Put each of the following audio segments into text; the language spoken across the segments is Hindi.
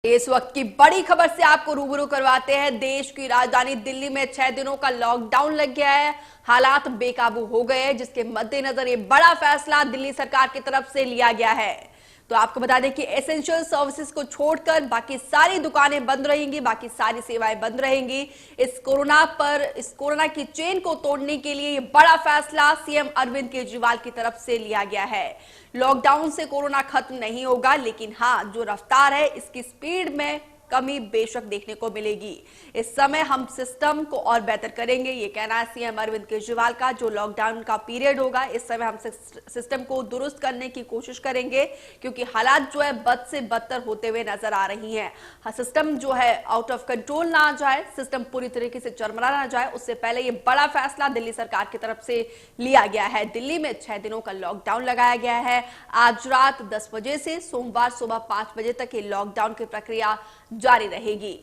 इस वक्त की बड़ी खबर से आपको रूबरू करवाते हैं। देश की राजधानी दिल्ली में 6 दिनों का लॉकडाउन लग गया है। हालात बेकाबू हो गए हैं, जिसके मद्देनजर ये बड़ा फैसला दिल्ली सरकार की तरफ से लिया गया है। तो आपको बता दें कि एसेंशियल सर्विसेज को छोड़कर बाकी सारी दुकानें बंद रहेंगी, बाकी सारी सेवाएं बंद रहेंगी। इस कोरोना की चेन को तोड़ने के लिए ये बड़ा फैसला सीएम अरविंद केजरीवाल की तरफ से लिया गया है। लॉकडाउन से कोरोना खत्म नहीं होगा, लेकिन हाँ, जो रफ्तार है इसकी स्पीड में कमी बेशक देखने को मिलेगी। इस समय हम सिस्टम को और बेहतर करेंगे, ये कहना है सीएम अरविंद केजरीवाल का। जो लॉकडाउन का पीरियड होगा, इस समय हम सिस्टम को दुरुस्त करने की कोशिश करेंगे, क्योंकि हालात जो है बद से बदतर होते हुए नजर आ रही हैं। सिस्टम जो है आउट ऑफ कंट्रोल ना आ जाए, सिस्टम पूरी तरीके से चरमरा ना जाए, उससे पहले ये बड़ा फैसला दिल्ली सरकार की तरफ से लिया गया है। दिल्ली में 6 दिनों का लॉकडाउन लगाया गया है। आज रात 10 बजे से सोमवार सुबह 5 बजे तक ये लॉकडाउन की प्रक्रिया जारी रहेगी।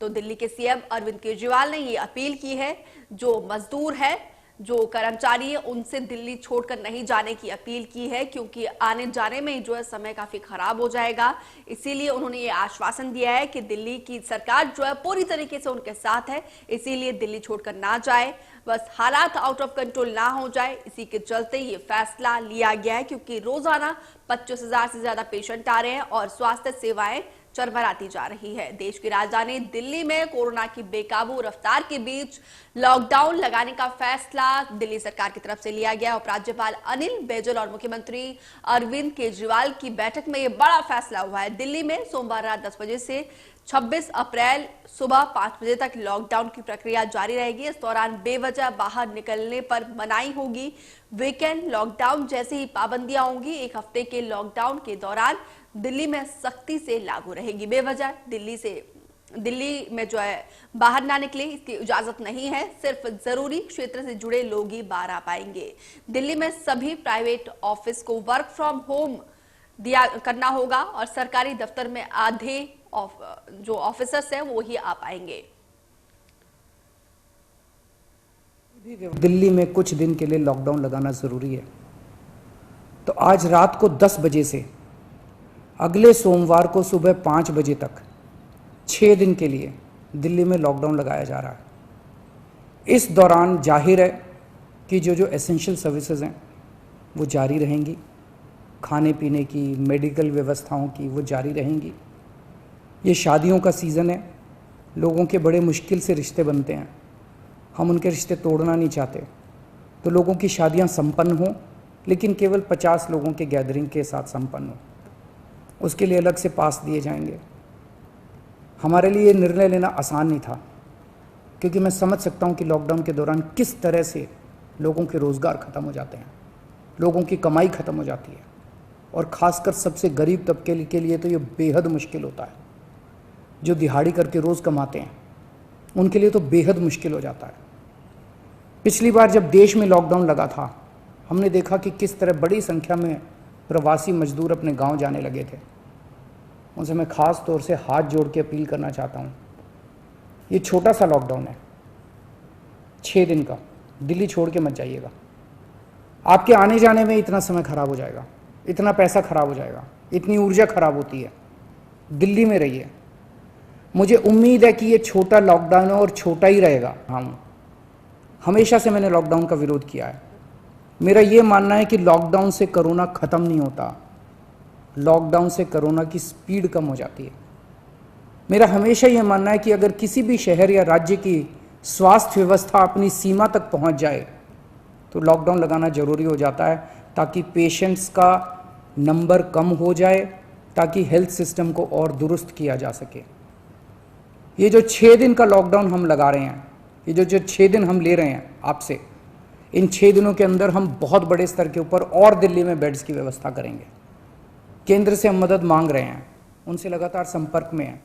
तो दिल्ली के सीएम अरविंद केजरीवाल ने ये अपील की है, जो मजदूर है, जो कर्मचारी है, उनसे दिल्ली छोड़कर नहीं जाने की अपील की है, क्योंकि आने जाने में जो है समय काफी खराब हो जाएगा। इसीलिए उन्होंने ये आश्वासन दिया है कि दिल्ली की सरकार जो है पूरी तरीके से उनके साथ है, इसीलिए दिल्ली छोड़कर ना जाए, बस हालात आउट ऑफ कंट्रोल ना हो जाए। इसी के चलते ये फैसला लिया गया है, क्योंकि रोजाना 25,000 से ज्यादा पेशेंट आ रहे हैं और स्वास्थ्य सेवाएं चरमराती जा रही है। देश की राजधानी दिल्ली में कोरोना की बेकाबू रफ्तार के बीच लॉकडाउन लगाने का फैसला दिल्ली सरकार की तरफ से लिया गया। उपराज्यपाल अनिल बैजल और मुख्यमंत्री अरविंद केजरीवाल की बैठक में यह बड़ा फैसला हुआ है। दिल्ली में सोमवार रात 10 बजे से 26 अप्रैल सुबह 5 बजे तक लॉकडाउन की प्रक्रिया जारी रहेगी। इस दौरान बेवजह बाहर निकलने पर मनाही होगी। वीकेंड लॉकडाउन जैसी ही पाबंदियां होंगी, एक हफ्ते के लॉकडाउन के दौरान दिल्ली में सख्ती से लागू रहेगी। बेवजह दिल्ली में जो है बाहर ना निकले, इसकी इजाजत नहीं है। सिर्फ जरूरी क्षेत्र से जुड़े लोग ही बाहर आ पाएंगे। दिल्ली में सभी प्राइवेट ऑफिस को वर्क फ्रॉम होम करना होगा और सरकारी दफ्तर में आधे जो ऑफिसर्स हैं वो ही आ पाएंगे। दिल्ली में कुछ दिन के लिए लॉकडाउन लगाना जरूरी है, तो आज रात को 10 बजे से अगले सोमवार को सुबह 5 बजे तक 6 दिन के लिए दिल्ली में लॉकडाउन लगाया जा रहा है। इस दौरान जाहिर है कि जो एसेंशियल सर्विसेज हैं वो जारी रहेंगी, खाने पीने की, मेडिकल व्यवस्थाओं की वो जारी रहेंगी। ये शादियों का सीज़न है, लोगों के बड़े मुश्किल से रिश्ते बनते हैं, हम उनके रिश्ते तोड़ना नहीं चाहते। तो लोगों की शादियां संपन्न हों, लेकिन केवल 50 लोगों के गैदरिंग के साथ संपन्न हो, उसके लिए अलग से पास दिए जाएंगे। हमारे लिए ये निर्णय लेना आसान नहीं था, क्योंकि मैं समझ सकता हूं कि लॉकडाउन के दौरान किस तरह से लोगों के रोज़गार ख़त्म हो जाते हैं, लोगों की कमाई ख़त्म हो जाती है, और ख़ासकर सबसे गरीब तबके के लिए तो ये बेहद मुश्किल होता है। जो दिहाड़ी करके रोज़ कमाते हैं उनके लिए तो बेहद मुश्किल हो जाता है। पिछली बार जब देश में लॉकडाउन लगा था, हमने देखा कि किस तरह बड़ी संख्या में प्रवासी मजदूर अपने गांव जाने लगे थे। उनसे मैं ख़ास तौर से हाथ जोड़ के अपील करना चाहता हूं, ये छोटा सा लॉकडाउन है, 6 दिन का, दिल्ली छोड़ के मत जाइएगा। आपके आने जाने में इतना समय खराब हो जाएगा, इतना पैसा खराब हो जाएगा, इतनी ऊर्जा खराब होती है। दिल्ली में रहिए। मुझे उम्मीद है कि ये छोटा लॉकडाउन है और छोटा ही रहेगा। हाँ, हमेशा से मैंने लॉकडाउन का विरोध किया है। मेरा ये मानना है कि लॉकडाउन से कोरोना ख़त्म नहीं होता, लॉकडाउन से कोरोना की स्पीड कम हो जाती है। मेरा हमेशा ये मानना है कि अगर किसी भी शहर या राज्य की स्वास्थ्य व्यवस्था अपनी सीमा तक पहुंच जाए तो लॉकडाउन लगाना ज़रूरी हो जाता है, ताकि पेशेंट्स का नंबर कम हो जाए, ताकि हेल्थ सिस्टम को और दुरुस्त किया जा सके। ये जो 6 दिन का लॉकडाउन हम लगा रहे हैं, ये जो 6 दिन हम ले रहे हैं आपसे, इन 6 दिनों के अंदर हम बहुत बड़े स्तर के ऊपर और दिल्ली में बेड्स की व्यवस्था करेंगे। केंद्र से हम मदद मांग रहे हैं, उनसे लगातार संपर्क में हैं।